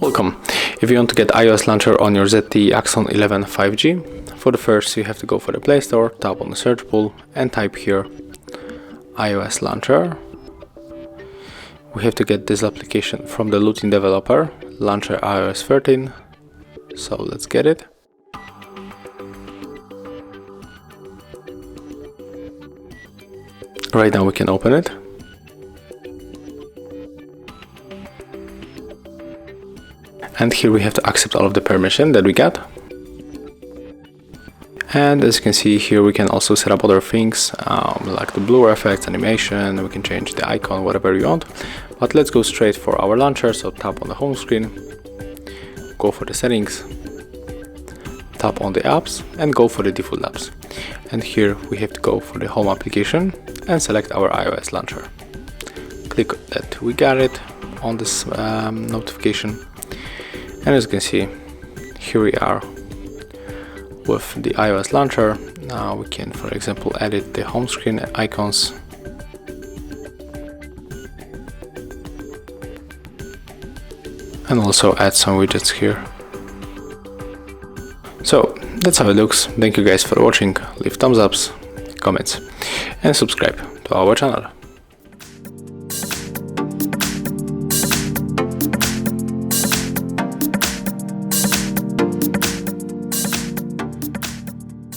Welcome. If you want to get iOS launcher on your ZTE Axon 11 5G, for the first you have to go for the Play Store, tap on the search pool and type here iOS launcher. We have to get this application from the Lutin developer, launcher iOS 13. So let's get it. Right now we can open it. And here we have to accept all of the permission that we got. And as you can see here, we can also set up other things like the blur effects, animation. We can change the icon, whatever you want. But let's go straight for our launcher. So tap on the home screen, go for the settings, tap on the apps and go for the default apps. And here we have to go for the home application and select our iOS launcher. Click that we got it on this notification. And as you can see, here we are with the iOS launcher. Now we can, for example, edit the home screen icons. And also add some widgets here. So that's how it looks. Thank you guys for watching. Leave thumbs ups, comments, and subscribe to our channel.